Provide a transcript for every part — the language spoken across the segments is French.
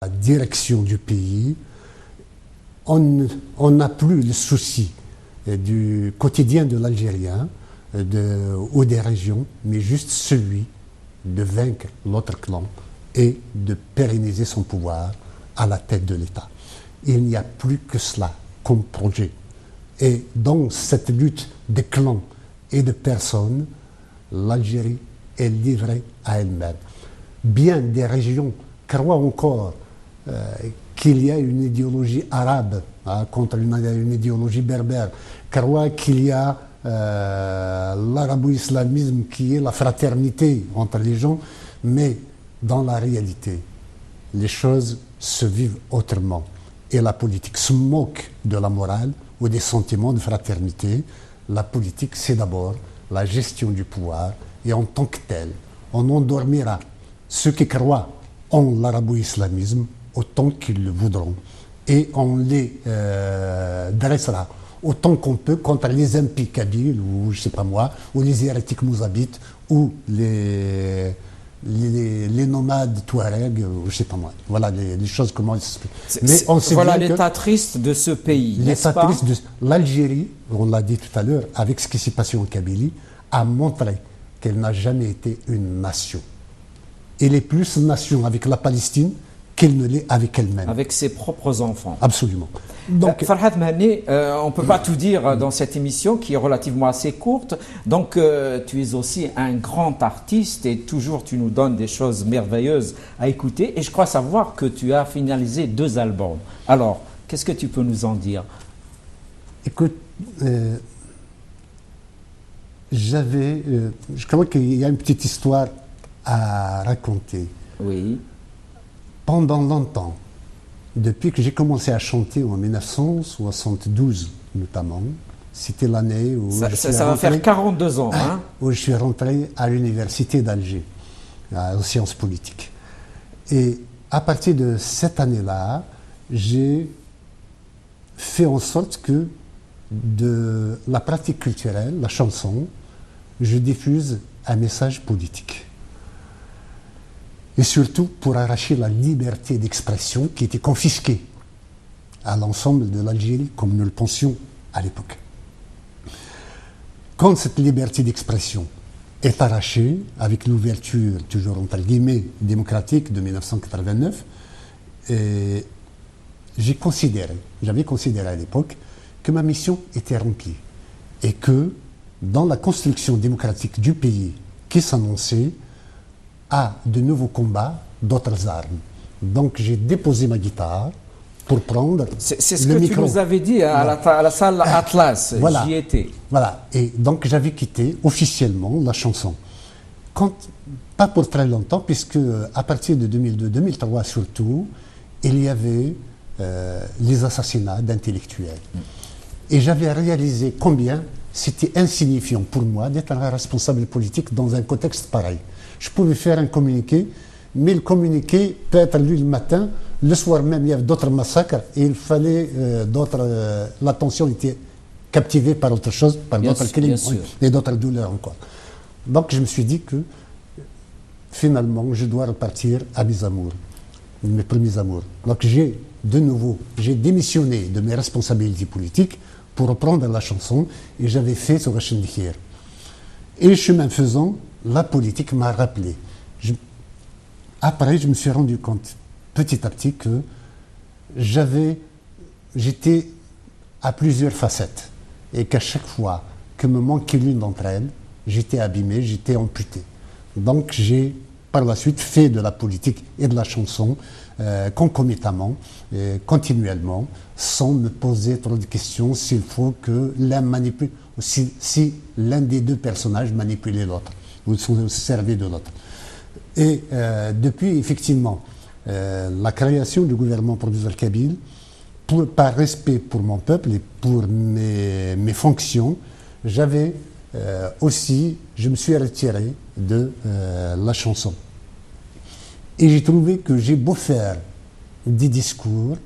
la direction du pays, on n'a plus le souci du quotidien de l'Algérien ou des régions, mais juste celui de vaincre l'autre clan et de pérenniser son pouvoir à la tête de l'État. Il n'y a plus que cela comme projet. Et dans cette lutte des clans et de personnes, l'Algérie est livrée à elle-même. Bien des régions croient encore qu'il y a une idéologie arabe contre une idéologie berbère, croient qu'il y a l'arabo-islamisme qui est la fraternité entre les gens, mais dans la réalité, les choses se vivent autrement. Et la politique se moque de la morale ou des sentiments de fraternité. La politique, c'est d'abord la gestion du pouvoir, et en tant que tel, on endormira ceux qui croient en l'arabo-islamisme autant qu'ils le voudront, et on les dressera autant qu'on peut contre les impis kabyles, ou je sais pas moi, ou les hérétiques mouzabites, ou les nomades touaregs, ou je sais pas moi. Voilà les choses, comment elles se fait. Mais on sait voilà l'état triste de ce pays, n'est-ce pas ? L'état triste de l'Algérie, on l'a dit tout à l'heure, avec ce qui s'est passé en Kabylie, a montré qu'elle n'a jamais été une nation. Elle est plus nation avec la Palestine qu'elle ne l'est avec elle-même. Avec ses propres enfants. Absolument. Donc, Farhad Mehani, on ne peut pas tout dire dans cette émission qui est relativement assez courte. Donc, tu es aussi un grand artiste et toujours tu nous donnes des choses merveilleuses à écouter. Et je crois savoir que tu as finalisé 2 albums. Alors, qu'est-ce que tu peux nous en dire ? Écoute, je crois qu'il y a une petite histoire à raconter. Oui. Pendant longtemps, depuis que j'ai commencé à chanter en 1972 notamment, c'était l'année où ça va faire 42 ans, hein, où je suis rentré à l'université d'Alger, en sciences politiques. Et à partir de cette année-là, j'ai fait en sorte que de la pratique culturelle, la chanson, je diffuse un message politique. Et surtout pour arracher la liberté d'expression qui était confisquée à l'ensemble de l'Algérie, comme nous le pensions à l'époque. Quand cette liberté d'expression est arrachée, avec l'ouverture, toujours entre guillemets, démocratique de 1989, j'avais considéré à l'époque que ma mission était remplie et que dans la construction démocratique du pays qui s'annonçait, à de nouveaux combats, d'autres armes. Donc j'ai déposé ma guitare pour prendre c'est ce que micro. Tu nous avais dit à la salle Atlas, voilà. J'y étais. Voilà, et donc j'avais quitté officiellement la chanson. Pas pour très longtemps, puisque à partir de 2002-2003 surtout, il y avait les assassinats d'intellectuels. Et j'avais réalisé combien c'était insignifiant pour moi d'être un responsable politique dans un contexte pareil. Je pouvais faire un communiqué, mais le communiqué peut être lu le matin, le soir même il y avait d'autres massacres et il fallait l'attention était captivée par autre chose, par d'autres crimes et d'autres douleurs encore. Donc je me suis dit que finalement je dois repartir à mes amours, mes premiers amours. Donc j'ai démissionné de mes responsabilités politiques pour reprendre la chanson et j'avais fait sur la chaîne d'hier. Et chemin faisant, la politique m'a rappelé. Après, je me suis rendu compte petit à petit que j'étais à plusieurs facettes et qu'à chaque fois que me manquait l'une d'entre elles, j'étais abîmé, j'étais amputé. Donc j'ai par la suite fait de la politique et de la chanson concomitamment, continuellement, sans me poser trop de questions s'il faut que l'un manipule, si l'un des deux personnages manipulait l'autre ou se servait de l'autre. Et depuis effectivement la création du gouvernement provisoire kabyle, par respect pour mon peuple et pour mes fonctions, je me suis retiré de la chanson. Et j'ai trouvé que j'ai beau faire des discours,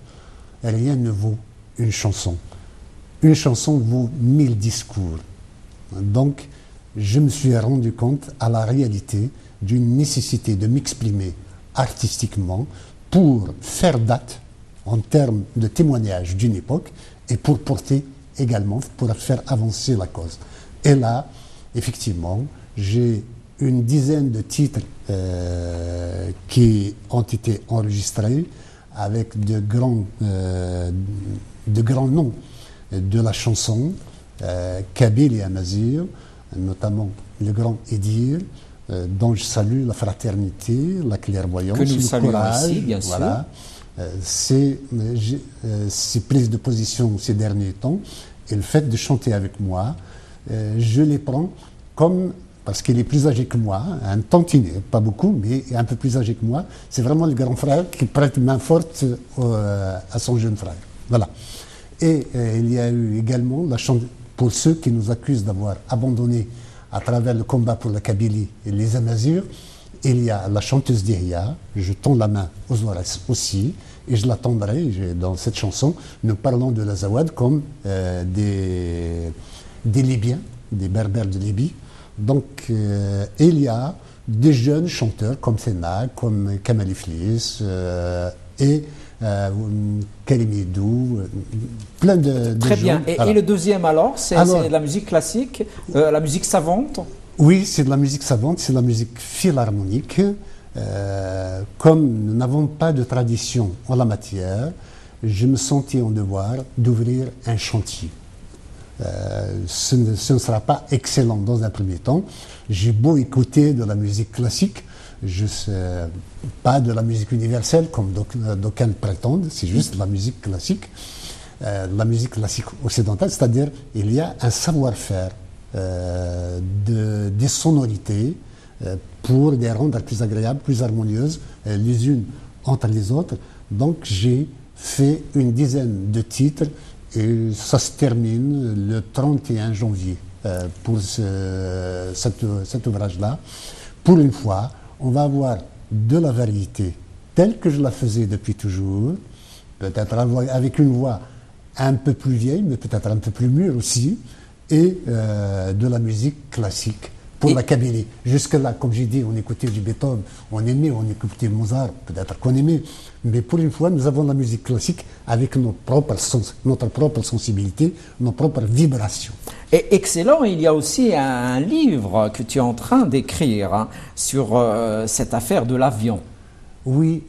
rien ne vaut une chanson. Une chanson vaut 1000 discours. Donc, je me suis rendu compte à la réalité d'une nécessité de m'exprimer artistiquement pour faire date en termes de témoignage d'une époque et pour porter également, pour faire avancer la cause. Et là, effectivement, j'ai une dizaine de titres qui ont été enregistrés avec de grands noms de la chanson, Kabyle et Amazigh, notamment le grand Edir, dont je salue la fraternité, la clairvoyance, que nous le courage, ici, bien voilà. Ces prises de position ces derniers temps et le fait de chanter avec moi, je les prends comme, parce qu'il est plus âgé que moi, un tantinet, pas beaucoup, mais un peu plus âgé que moi, c'est vraiment le grand frère qui prête main forte à son jeune frère. Voilà. Et il y a eu également la chance pour ceux qui nous accusent d'avoir abandonné à travers le combat pour la Kabylie et les Amazighs. Il y a la chanteuse d'Ihya, je tends la main aux oreilles aussi, et je la tendrai dans cette chanson. Nous parlons de l'Azawad comme des Libyens, des Berbères de Libye. Donc il y a des jeunes chanteurs comme Sena, comme Kamal Iflis et Karim Idou, plein de Très bien. gens. Voilà. Et le deuxième alors, c'est de la musique classique, la musique savante? Oui, c'est de la musique savante, c'est de la musique philharmonique. Comme nous n'avons pas de tradition en la matière, je me sentais en devoir d'ouvrir un chantier. Ce ne sera pas excellent dans un premier temps. J'ai beau écouter de la musique classique, je sais pas de la musique universelle comme d'aucuns prétendent, c'est juste de la musique classique occidentale, c'est-à-dire il y a un savoir-faire des sonorités pour les rendre plus agréables, plus harmonieuses les unes entre les autres. Donc j'ai fait une dizaine de titres et ça se termine le 31 janvier pour cet ouvrage-là. Pour une fois, on va avoir de la variété telle que je la faisais depuis toujours, peut-être avec une voix un peu plus vieille, mais peut-être un peu plus mûre aussi, et de la musique classique pour la Kabylie. Jusque-là, comme j'ai dit, on écoutait du Beethoven, on aimait, on écoutait Mozart, peut-être qu'on aimait, mais pour une fois, nous avons la musique classique avec notre propre sensibilité, nos propres vibrations. Et excellent, il y a aussi un livre que tu es en train d'écrire sur cette affaire de l'avion. Oui,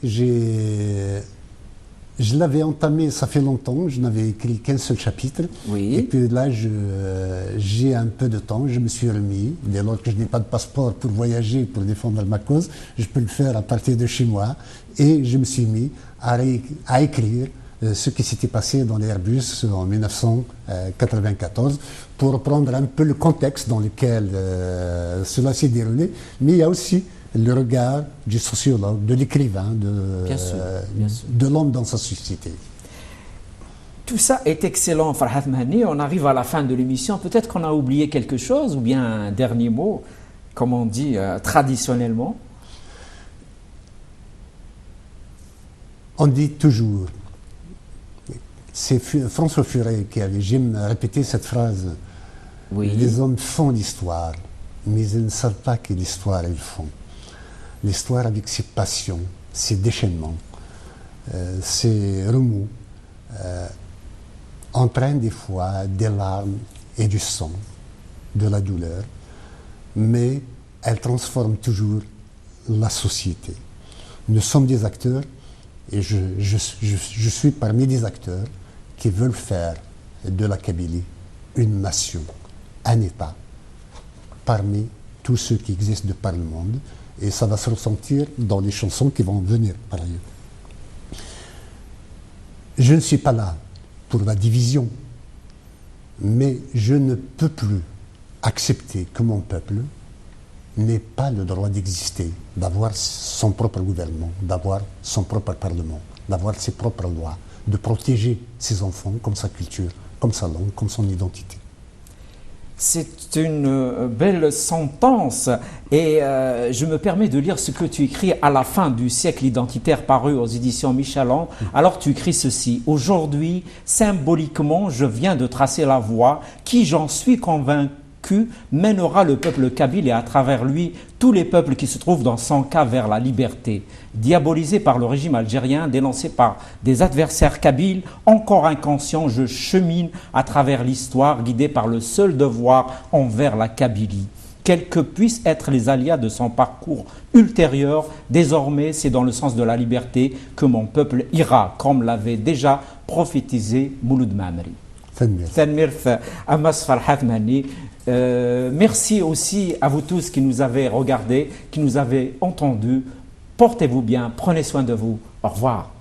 je l'avais entamé, ça fait longtemps, je n'avais écrit qu'un seul chapitre. Oui. Et puis là, j'ai un peu de temps, je me suis remis. Dès lors que je n'ai pas de passeport pour voyager, pour défendre ma cause, je peux le faire à partir de chez moi. Et je me suis mis à écrire ce qui s'était passé dans l'Airbus en 1994 pour reprendre un peu le contexte dans lequel cela s'est déroulé. Mais il y a aussi le regard du sociologue, de l'écrivain, de l'homme dans sa société. Tout ça est excellent, Farhat Mahani. On arrive à la fin de l'émission. Peut-être qu'on a oublié quelque chose ou bien un dernier mot, comme on dit traditionnellement. On dit toujours, c'est François Furet qui avait j'aime répéter cette phrase, oui. Les hommes font l'histoire, mais ils ne savent pas quelle histoire ils font. L'histoire avec ses passions, ses déchaînements, ses remous, entraîne des fois des larmes et du sang, de la douleur, mais elle transforme toujours la société. Nous sommes des acteurs et je suis parmi des acteurs qui veulent faire de la Kabylie une nation, un État, parmi tous ceux qui existent de par le monde. Et ça va se ressentir dans les chansons qui vont venir par ailleurs. Je ne suis pas là pour la division, mais je ne peux plus accepter que mon peuple n'ait pas le droit d'exister, d'avoir son propre gouvernement, d'avoir son propre parlement, d'avoir ses propres lois, de protéger ses enfants comme sa culture, comme sa langue, comme son identité. C'est une belle sentence et je me permets de lire ce que tu écris à la fin du siècle identitaire paru aux éditions Michelin. Alors tu écris ceci: aujourd'hui, symboliquement, je viens de tracer la voie qui, j'en suis convaincu, vaincu mènera le peuple kabyle et à travers lui tous les peuples qui se trouvent dans son cas vers la liberté. Diabolisé par le régime algérien, dénoncé par des adversaires kabyles, encore inconscient, je chemine à travers l'histoire, guidé par le seul devoir envers la Kabylie. Quels que puissent être les aléas de son parcours ultérieur, désormais c'est dans le sens de la liberté que mon peuple ira, comme l'avait déjà prophétisé Mouloud Mamri. Merci aussi à vous tous qui nous avez regardés, qui nous avez entendus. Portez-vous bien, prenez soin de vous. Au revoir.